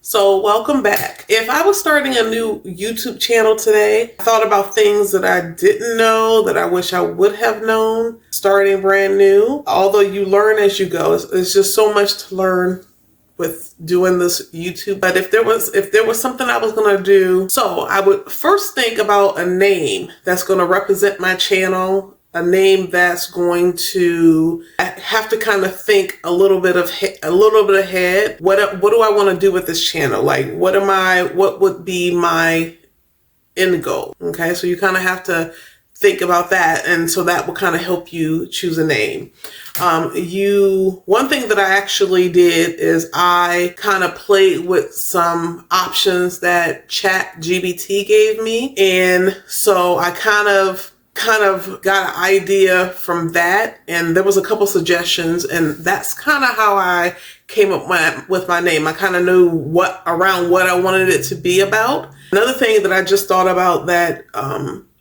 So welcome back. If I was starting a new YouTube channel today, I thought about things that I didn't know that I wish I would have known starting brand new. Although you learn as you go, it's just so much to learn with doing this YouTube. But if there was something I was going to do, so I would first think about a name that's going to represent my channel. A name that's going to have to kind of think a little bit ahead. What do I want to do with this channel? Like, what would be my end goal? Okay, so you kind of have to think about that, and so that will kind of help you choose a name. One thing that I actually did is I kind of played with some options that ChatGPT gave me, and so I kind of got an idea from that, and there was a couple suggestions, and that's kind of how I came up with my name. I kind of knew what I wanted it to be about. Another thing that I just thought about that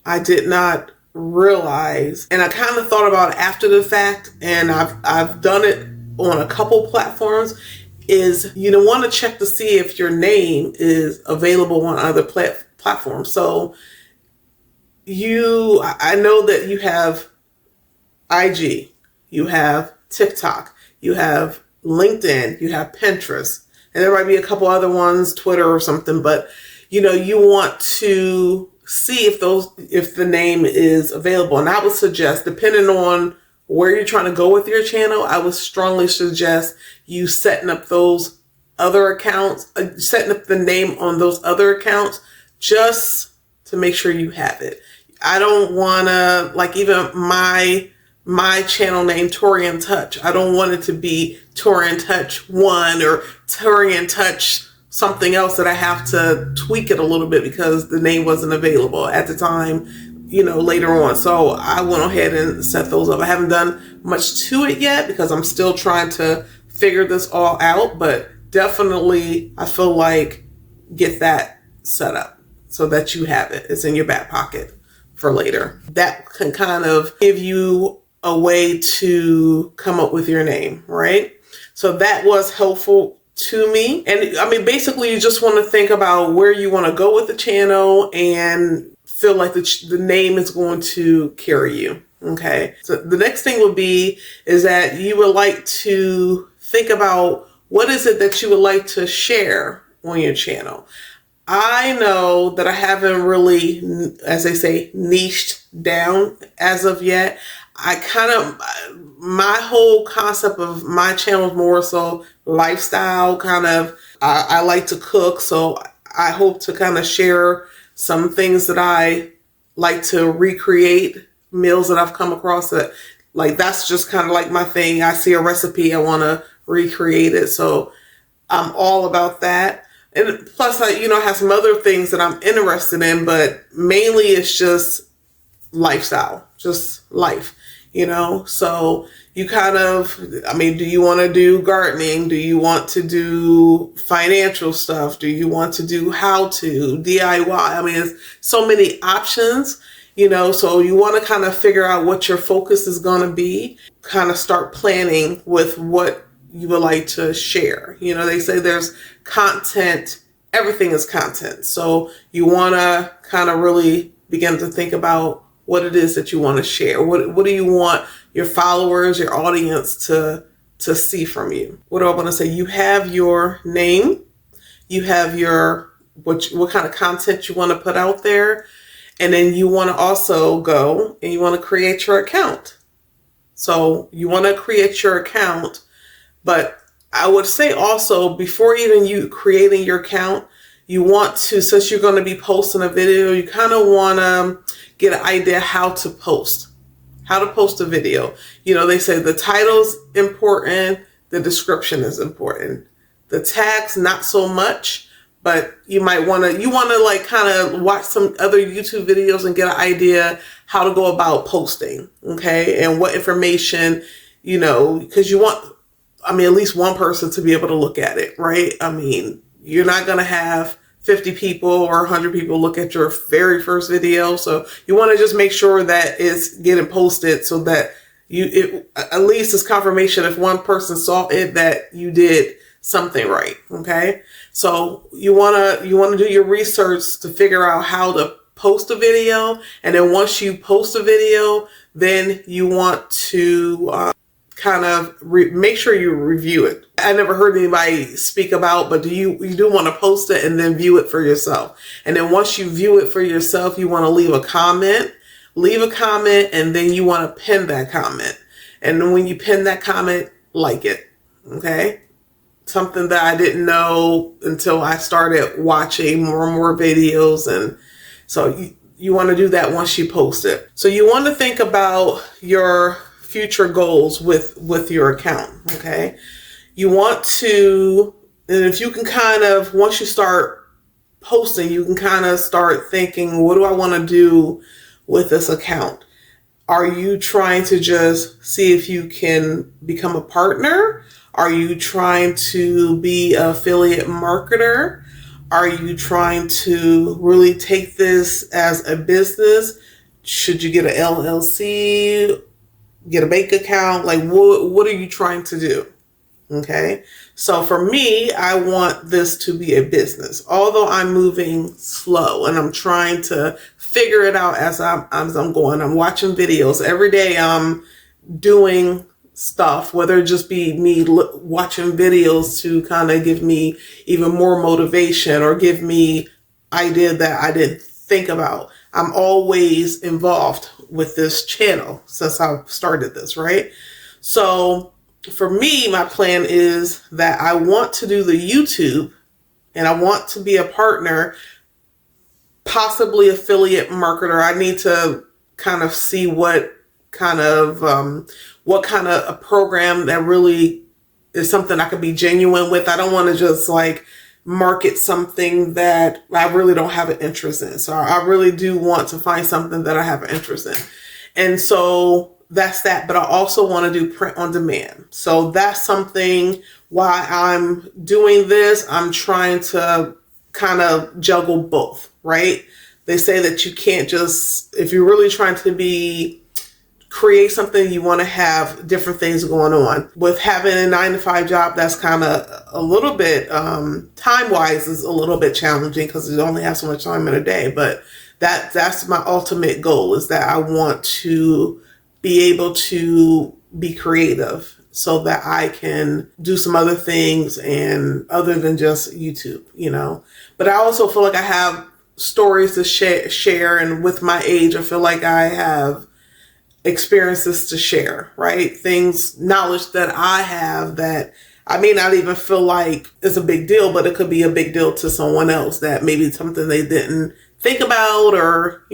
I did not realize, and I kind of thought about it after the fact, and I've done it on a couple platforms, is you want to check to see if your name is available on other platforms. So I know that you have IG, you have TikTok, you have LinkedIn, you have Pinterest, and there might be a couple other ones, Twitter or something, but you want to see if the name is available. And I would suggest, depending on where you're trying to go with your channel, I would strongly suggest you setting up those other accounts, setting up the name on those other accounts, just to make sure you have it. I don't want to, like, even my channel name, Tori in Touch, I don't want it to be Tori in Touch 1 or Tori in Touch something else that I have to tweak it a little bit because the name wasn't available at the time, later on. So I went ahead and set those up. I haven't done much to it yet because I'm still trying to figure this all out, but definitely I feel like get that set up so that you have it. It's in your back pocket for later. That can kind of give you a way to come up with your name, right? So that was helpful to me. And I mean, basically you just want to think about where you want to go with the channel and feel like the name is going to carry you. Okay. So the next thing would be is that you would like to think about what is it that you would like to share on your channel. I know that I haven't really, as they say, niched down as of yet. My whole concept of my channel is more so lifestyle kind of. I like to cook, so I hope to kind of share some things that I like to recreate, meals that I've come across that, like, that's just kind of like my thing. I see a recipe, I want to recreate it. So I'm all about that. And plus, I have some other things that I'm interested in, but mainly it's just lifestyle, just life, So you kind of, do you want to do gardening? Do you want to do financial stuff? Do you want to do how-to, DIY? It's so many options, so you want to kind of figure out what your focus is going to be, kind of start planning with what you would like to share. They say there's content, everything is content. So you want to kind of really begin to think about what it is that you want to share. What do you want your followers, your audience to see from you? What do I want to say? You have your name, you have your what kind of content you want to put out there, and then you want to also go and you want to create your account. So you want to create your account, but I would say also, before even you creating your account, you want to, since you're going to be posting a video, you kind of want to get an idea how to post a video. They say the title's important, the description is important. The tags, not so much, but you want to like kind of watch some other YouTube videos and get an idea how to go about posting, okay? And what information, because you want, at least one person to be able to look at it, right? You're not going to have 50 people or 100 people look at your very first video. So you want to just make sure that it's getting posted so that at least it's confirmation if one person saw it that you did something right. Okay. So you want to do your research to figure out how to post a video. And then once you post a video, then you want to kind of make sure you review it. I never heard anybody speak about, but you do want to post it and then view it for yourself. And then once you view it for yourself, you want to leave a comment, and then you want to pin that comment. And then when you pin that comment, like it. Okay. Something that I didn't know until I started watching more and more videos. And so you want to do that once you post it. So you want to think about your future goals with your account. Okay. You want to, and if you can kind of, once you start posting, you can kind of start thinking, what do I want to do with this account? Are you trying to just see if you can become a partner? Are you trying to be an affiliate marketer? Are you trying to really take this as a business? Should you get an LLC, get a bank account? Like, what are you trying to do? Okay. So for me, I want this to be a business, although I'm moving slow and I'm trying to figure it out as I'm going. I'm watching videos every day. I'm doing stuff, whether it just be me watching videos to kind of give me even more motivation or give me idea that I didn't think about. I'm always involved with this channel since I've started this, right? So for me, my plan is that I want to do the YouTube and I want to be a partner, possibly affiliate marketer. I need to kind of see what kind of a program that really is something I could be genuine with. I don't want to just like market something that I really don't have an interest in. So I really do want to find something that I have an interest in. And so that's that. But I also want to do print on demand. So that's something why I'm doing this. I'm trying to kind of juggle both, right? They say that you can't just, if you're really trying to create something, you want to have different things going on. With having a 9-to-5 job, that's kind of a little bit, time-wise is a little bit challenging because you only have so much time in a day. But that's my ultimate goal, is that I want to be able to be creative so that I can do some other things and other than just YouTube, But I also feel like I have stories to share, and with my age, I feel like I have experiences to share, right? Knowledge that I have that I may not even feel like it's a big deal, but it could be a big deal to someone else, that maybe something they didn't think about or,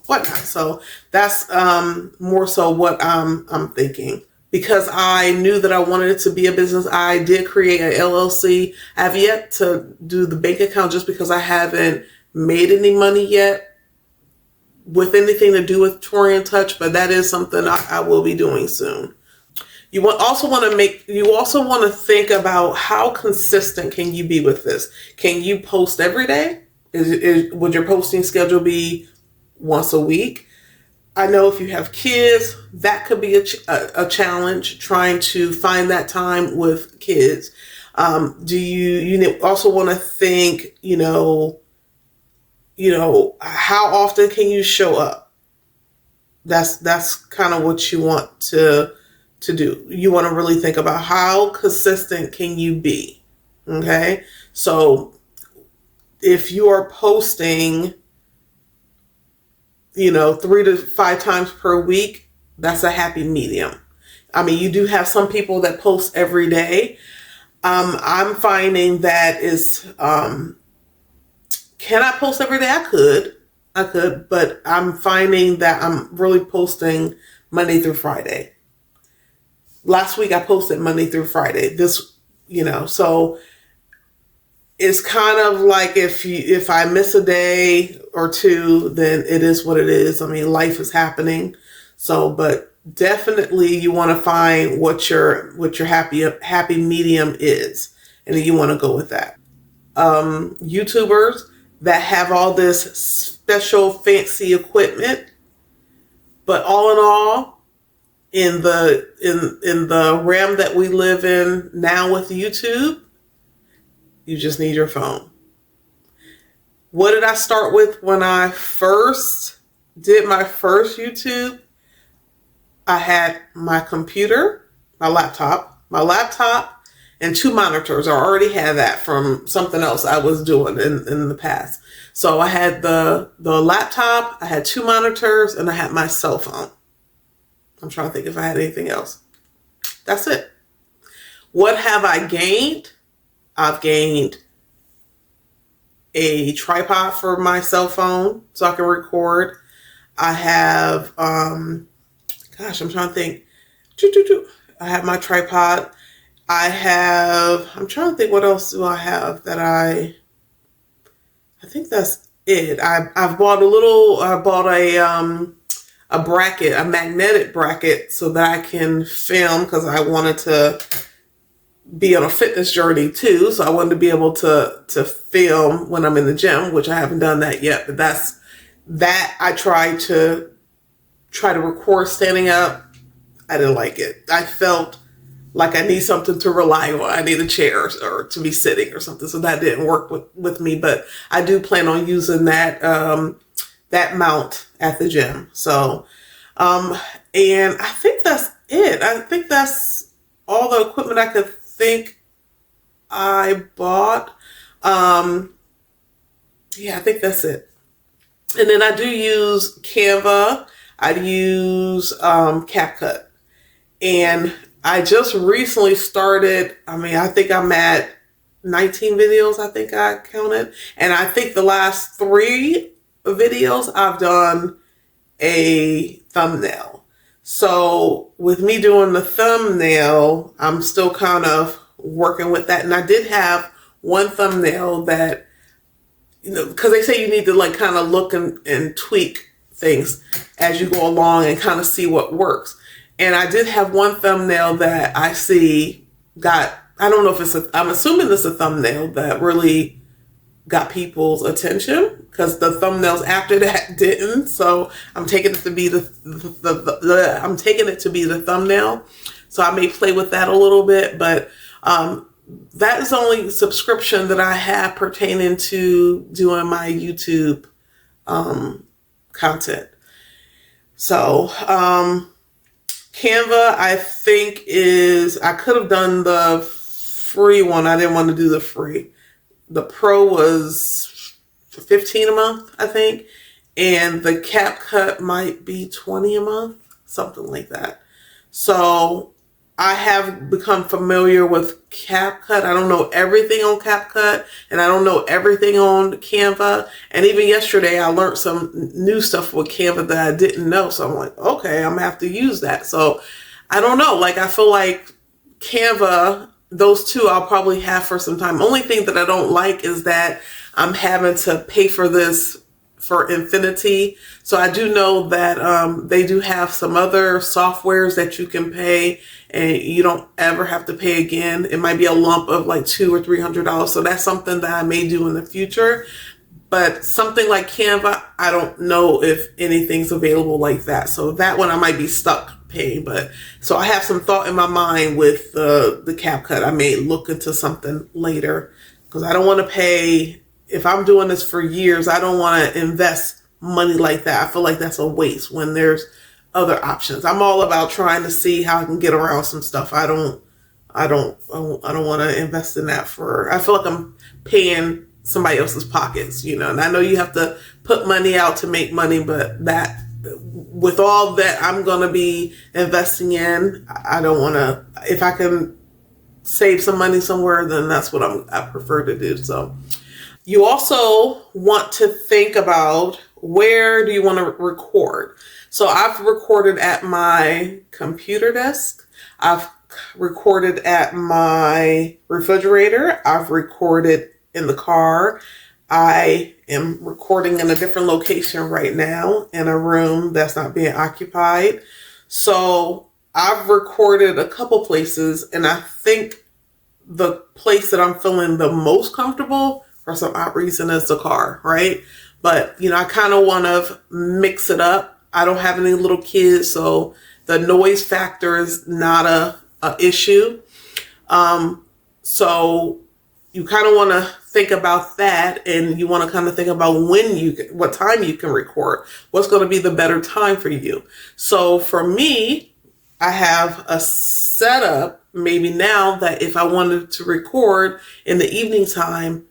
whatnot. So that's more so what I'm thinking. Because I knew that I wanted it to be a business, I did create an LLC. I have yet to do the bank account just because I haven't made any money yet with anything to do with Tori in Touch, but that is something I will be doing soon. You also want to think about how consistent can you be with this? Can you post every day? Would your posting schedule be once a week? I know if you have kids, that could be a challenge, trying to find that time with kids. Do you also want to think, how often can you show up? That's kind of what you want to do. You want to really think about how consistent can you be. Okay. So if you are posting, 3 to 5 times per week, that's a happy medium. I mean, you do have some people that post every day. I'm finding that can I post every day? I could, but I'm finding that I'm really posting Monday through Friday. Last week I posted Monday through Friday. So it's kind of like if I miss a day or two, then it is what it is. I mean, life is happening. So, but definitely you want to find what your happy medium is, and then you want to go with that. YouTubers that have all this special fancy equipment, but all in all, in the realm that we live in now with YouTube, You just need your phone. What did I start with when I first did my first YouTube? I had my computer, my laptop, and 2 monitors. I already had that from something else I was doing in the past. So I had the laptop, I had 2 monitors, and I had my cell phone. I'm trying to think if I had anything else. That's it. What have I gained? I've gained a tripod for my cell phone so I can record. I have, I'm trying to think. I have my tripod. I'm trying to think what else do I have that I think that's it. I bought a bracket, a magnetic bracket so that I can film because I wanted to be on a fitness journey too. So I wanted to be able to film when I'm in the gym, which I haven't done that yet, but that I try to record standing up. I didn't like it. I felt like I need something to rely on. I need a chair or to be sitting or something. So that didn't work with me, but I do plan on using that mount at the gym. So, and I think that's it. I think that's all the equipment I could think I bought. Yeah, I think that's it. And then I do use Canva. I use CapCut. And I just recently started, I think I'm at 19 videos, I think I counted. And I think the last 3 videos I've done a thumbnail. So with me doing the thumbnail, I'm still kind of working with that. And I did have one thumbnail that, because they say you need to like kind of look and tweak things as you go along and kind of see what works. And I did have one thumbnail that I see I don't know if I'm assuming it's a thumbnail that really got people's attention because the thumbnails after that didn't. So I'm taking it to be the thumbnail. So I may play with that a little bit, but that is the only subscription that I have pertaining to doing my YouTube content. So Canva, I think I could have done the free one. I didn't want to do the free. The pro was $15 a month, I think. And the CapCut might be $20 a month, something like that. So I have become familiar with CapCut. I don't know everything on CapCut and I don't know everything on Canva. And even yesterday I learned some new stuff with Canva that I didn't know. So I'm like, okay, I'm gonna have to use that. So I don't know. Like I feel like Canva, those 2 I'll probably have for some time. Only thing that I don't like is that I'm having to pay for this for infinity. So I do know that they do have some other softwares that you can pay and you don't ever have to pay again. It might be a lump of like $200 or $300. So that's something that I may do in the future. But something like Canva, I don't know if anything's available like that. So that one I might be stuck paying. But so I have some thought in my mind with the CapCut. I may look into something later because I don't want to pay. If I'm doing this for years, I don't want to invest money like that. I feel like that's a waste when there's other options. I'm all about trying to see how I can get around some stuff. I don't want to invest in that I feel like I'm paying somebody else's pockets, and I know you have to put money out to make money, but that with all that I'm going to be investing in, I don't want to, if I can save some money somewhere, then that's what I prefer to do. So you also want to think about where do you want to record. So I've recorded at my computer desk. I've recorded at my refrigerator. I've recorded in the car. I am recording in a different location right now in a room that's not being occupied. So I've recorded a couple places, and I think the place that I'm feeling the most comfortable for some odd reason is the car, right? But, I kind of want to mix it up. I don't have any little kids, so the noise factor is not a issue. So you kind of want to think about that, and you want to kind of think about what time you can record, what's going to be the better time for you. So for me, I have a setup maybe now that if I wanted to record in the evening time,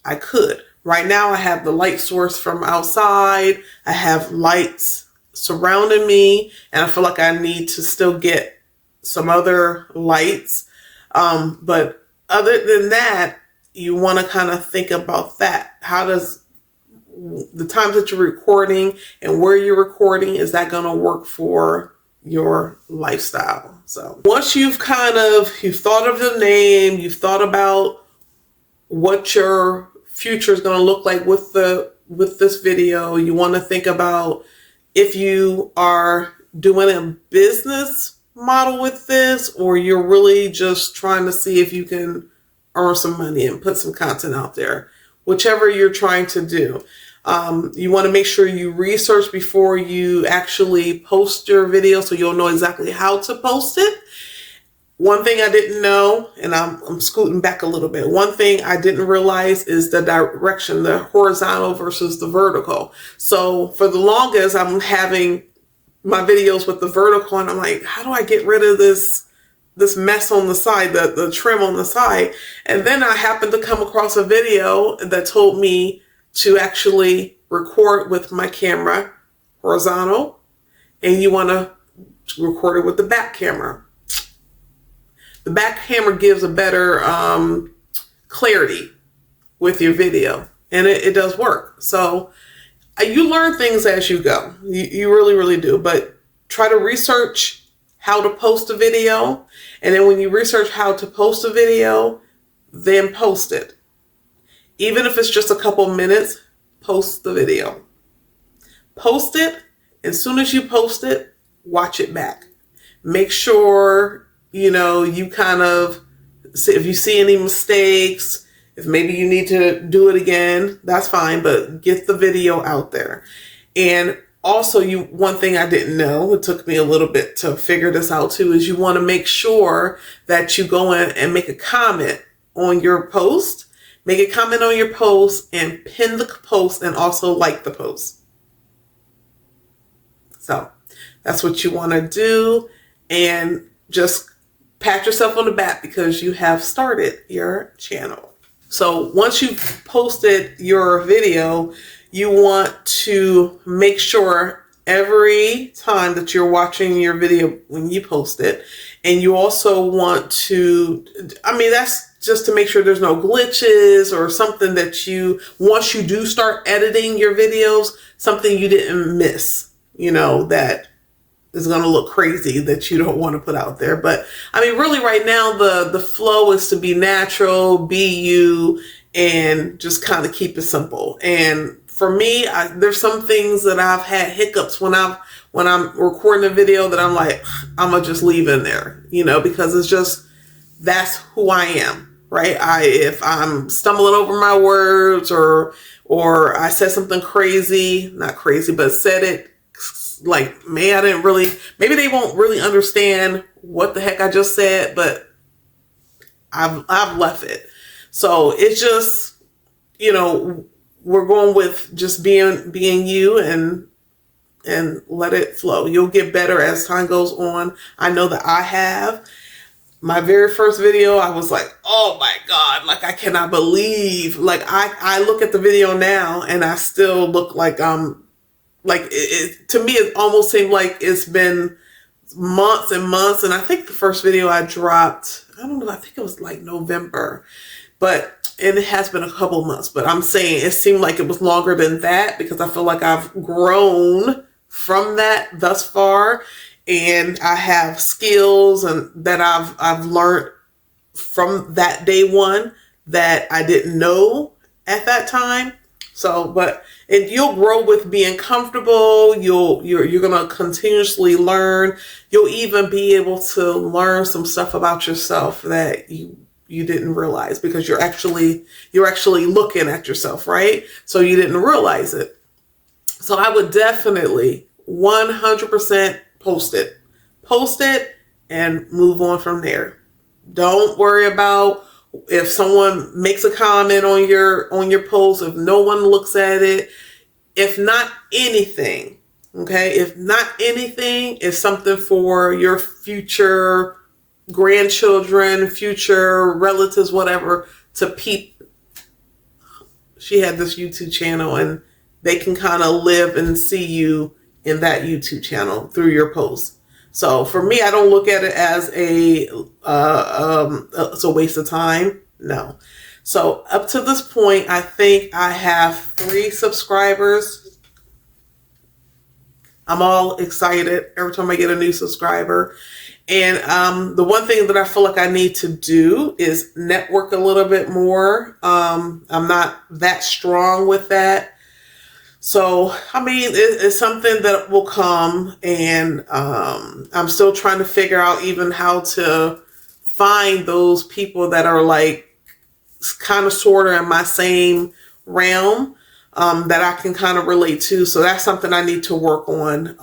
I could. Right now I have the light source from outside. I have lights surrounding me, and I feel like I need to still get some other lights. But other than that, you want to kind of think about that. How does the times that you're recording and where you're recording, is that going to work for your lifestyle? So once you've thought of the name, you've thought about what your future is going to look like with this video, you want to think about if you are doing a business model with this, or you're really just trying to see if you can earn some money and put some content out there. Whichever you're trying to do. You want to make sure you research before you actually post your video, so you'll know exactly how to post it. One thing I didn't know, and I'm scooting back a little bit. One thing I didn't realize is the direction, the horizontal versus the vertical. So for the longest, I'm having my videos with the vertical, and I'm like, how do I get rid of this mess on the side, the trim on the side? And then I happened to come across a video that told me to actually record with my camera horizontal, and you want to record it with the back camera. The back camera gives a better clarity with your video, and it does work. So you learn things as you go. You really, really do. But try to research how to post a video. And then when you research how to post a video, then post it. Even if it's just a couple minutes, post the video. Post it. As soon as you post it, watch it back. Make sure, you kind of see if you see any mistakes. If maybe you need to do it again, that's fine, but get the video out there. And also, one thing I didn't know, it took me a little bit to figure this out too, is you want to make sure that you go in and make a comment on your post. Make a comment on your post and pin the post, and also like the post. So that's what you want to do, and just pat yourself on the back because you have started your channel. So once you've posted your video, you want to make sure every time that you're watching your video when you post it, and you also want to, that's just to make sure there's no glitches or something that once you do start editing your videos, something you didn't miss, that is going to look crazy that you don't want to put out there. But really right now, the flow is to be natural, be you, and just kind of keep it simple. And for me, there's some things that I've had hiccups when I'm recording a video that I'm like, I'm going to just leave in there, because it's just, that's who I am, right? If I'm stumbling over my words or I said something crazy, not crazy, but said it like, maybe they won't really understand what the heck I just said, but I've left it. So it's just, we're going with just being you and let it flow. You'll get better as time goes on. I know that I have. My very first video, I was like, oh my God, like I cannot believe, like I look at the video now and I still look like to me, it almost seemed like it's been months and months. And I think the first video I dropped, I don't know, I think it was like November, and it has been a couple months, but I'm saying it seemed like it was longer than that because I feel like I've grown from that thus far, and I have skills and that I've learned from that day one that I didn't know at that time. So, and you'll grow with being comfortable. You're going to continuously learn. You'll even be able to learn some stuff about yourself that you didn't realize because you're actually looking at yourself, right? So you didn't realize it. So I would definitely 100% post it and move on from there. Don't worry about If someone makes a comment on your post, if no one looks at it, if not anything, okay, if not anything, it's something for your future grandchildren, future relatives, whatever, to peep. She had this YouTube channel, and they can kind of live and see you in that YouTube channel through your posts. So for me, I don't look at it as it's a waste of time. No. So up to this point, I think I have 3 subscribers. I'm all excited every time I get a new subscriber. And the one thing that I feel like I need to do is network a little bit more. I'm not that strong with that. So, I mean, it's something that will come, and I'm still trying to figure out even how to find those people that are like kind of sort of in my same realm that I can kind of relate to. So that's something I need to work on,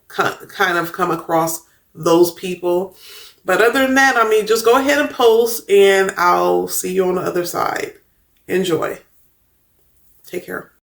kind of come across those people. But other than that, I mean, just go ahead and post, and I'll see you on the other side. Enjoy. Take care.